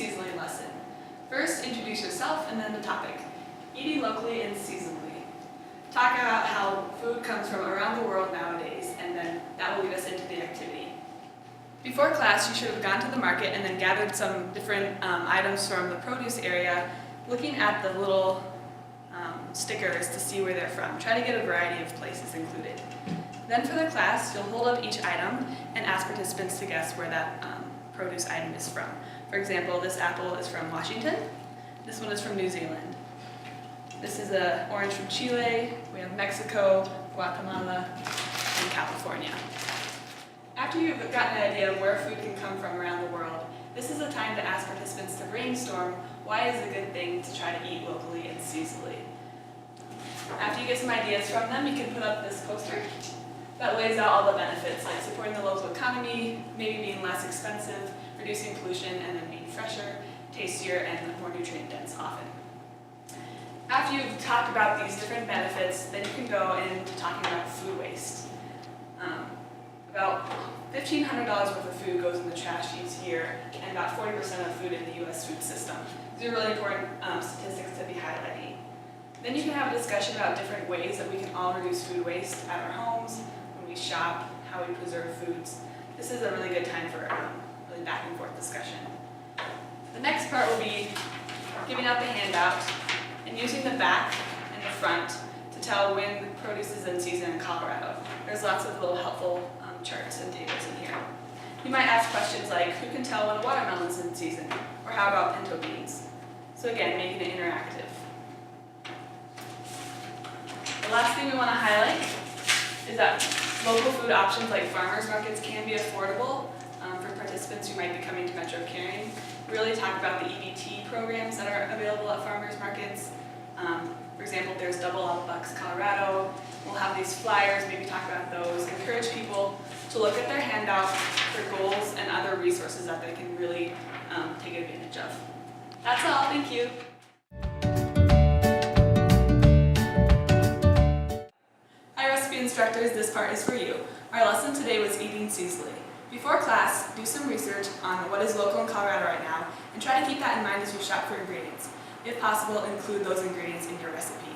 seasonally lesson. First, introduce yourself and then the topic. Eating locally and seasonally. Talk about how food comes from around the world nowadays, and then that will lead us into the activity. Before class, you should have gone to the market and then gathered some different items from the produce area, looking at the little stickers to see where they're from. Try to get a variety of places included. Then for the class, you'll hold up each item and ask participants to guess where that produce item is from. For example, this apple is from Washington. This one is from New Zealand. This is an orange from Chile. We have Mexico, Guatemala, and California. After you've gotten an idea of where food can come from around the world, this is a time to ask participants to brainstorm why it is a good thing to try to eat locally and seasonally. After you get some ideas from them, you can put up this poster that lays out all the benefits, like supporting the local economy, maybe being less expensive, reducing pollution, and then being fresher, tastier, and more nutrient-dense often. After you've talked about these different benefits, then you can go into talking about food waste. About $1,500 worth of food goes in the trash each year, and about 40% of food in the U.S. food system. These are really important statistics to be highlighting. Then you can have a discussion about different ways that we can all reduce food waste at our homes, when we shop, how we preserve foods. This is a really good time for really back and forth discussion. The next part will be giving out the handout and using the back and the front to tell when produce is in season in Colorado. There's lots of little helpful charts and tables in here. You might ask questions like, who can tell when a watermelon's in season? Or how about pinto beans? So again, making it interactive. The last thing we want to highlight is that local food options like farmers markets can be affordable for participants who might be coming to Metro Caring. We really talk about the EBT programs that are available at farmers markets. For example, there's Double Up Bucks Colorado. We'll have these flyers, maybe talk about those. Encourage people to look at their handout for goals and other resources that they can really take advantage of. That's all, thank you. Hi recipe instructors, this part is for you. Our lesson today was eating seasonally. Before class, do some research on what is local in Colorado right now and try to keep that in mind as you shop for ingredients. If possible, include those ingredients in your recipe.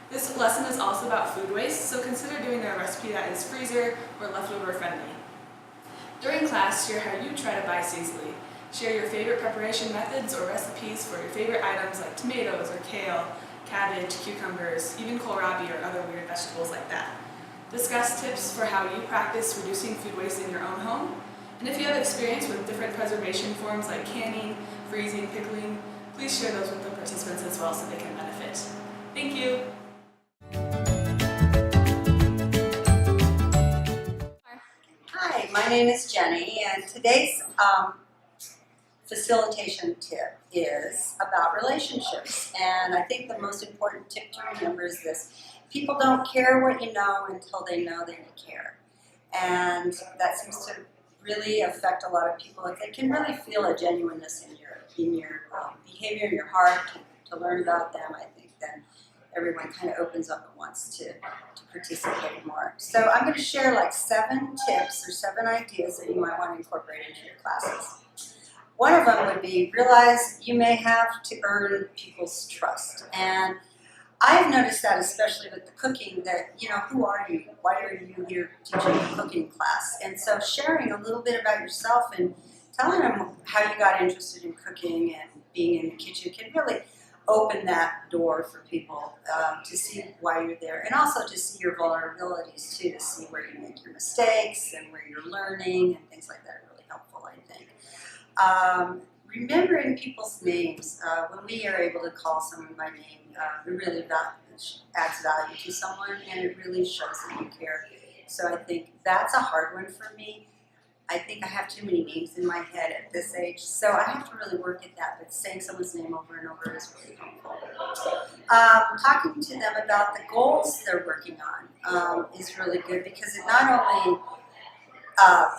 This lesson is also about food waste, so consider doing a recipe that is freezer or leftover friendly. During class, share how you try to buy seasonally. Share your favorite preparation methods or recipes for your favorite items like tomatoes or kale, cabbage, cucumbers, even kohlrabi or other weird vegetables like that. Discuss tips for how you practice reducing food waste in your own home. And if you have experience with different preservation forms like canning, freezing, pickling, please share those with the participants as well so they can benefit. Thank you. Hi, my name is Jenny, and today's facilitation tip is about relationships. And I think the most important tip to remember is this: people don't care what you know until they know that you care. And that seems to really affect a lot of people. If they can really feel a genuineness in your behavior, in your heart, to learn about them, I think then everyone kind of opens up and wants to participate more. So I'm going to share like 7 tips or 7 ideas that you might want to incorporate into your classes. One of them would be realize you may have to earn people's trust. And I've noticed that especially with the cooking that, you know, who are you? Why are you here teaching a cooking class? And so sharing a little bit about yourself and telling them how you got interested in cooking and being in the kitchen can really open that door for people to see why you're there, and also to see your vulnerabilities too, to see where you make your mistakes and where you're learning and things like that are really helpful, I think. Remembering people's names, when we are able to call someone by name, it really adds value to someone, and it really shows that you care. So I think that's a hard one for me. I think I have too many names in my head at this age, so I have to really work at that, but saying someone's name over and over is really helpful. Talking to them about the goals they're working on is really good, because it not only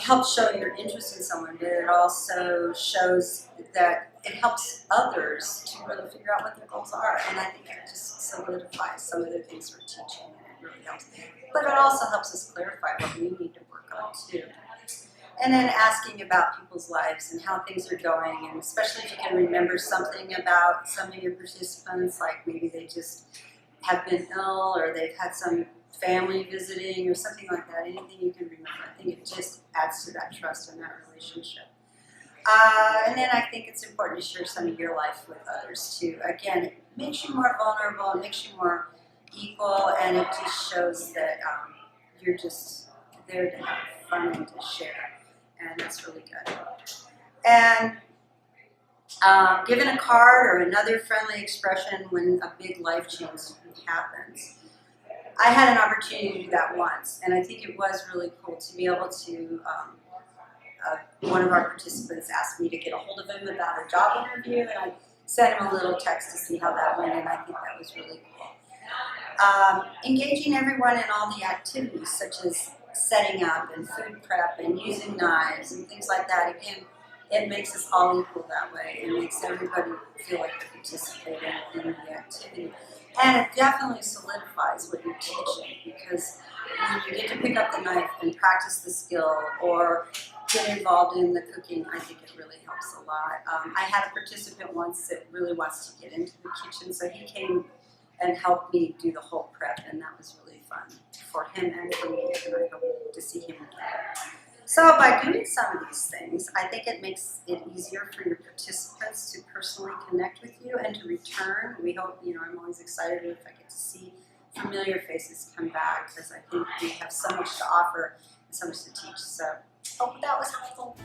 helps show your interest in someone, but it also shows that it helps others to really figure out what their goals are, and I think it just solidifies some of the things we're teaching, and it really helps. But it also helps us clarify what we need to work on too. And then asking about people's lives and how things are going, and especially if you can remember something about some of your participants, like maybe they just have been ill or they've had some family visiting or something like that, anything you can remember. I think it just adds to that trust and that relationship. And then I think it's important to share some of your life with others too. Again, it makes you more vulnerable, it makes you more equal, and it just shows that you're just there to have fun and to share, and that's really good. And giving a card or another friendly expression when a big life change happens. I had an opportunity to do that once, and I think it was really cool to be able to, one of our participants asked me to get a hold of him about a job interview, and I sent him a little text to see how that went, and I think that was really cool. Engaging everyone in all the activities, such as setting up and food prep and using knives and things like that. Again, it makes us all equal that way. It makes everybody feel like they're participating in the activity. And it definitely solidifies what you're teaching, because when you get to pick up the knife and practice the skill or get involved in the cooking, I think it really helps a lot. I had a participant once that really wants to get into the kitchen, so he came and helped me do the whole prep, and that was really fun for him and for me, and I hope to see him again. So by doing some of these things, I think it makes it easier for your participants to personally connect with you and to return. We hope, I'm always excited if I get to see familiar faces come back, because I think we have so much to offer and so much to teach. So hope that was helpful.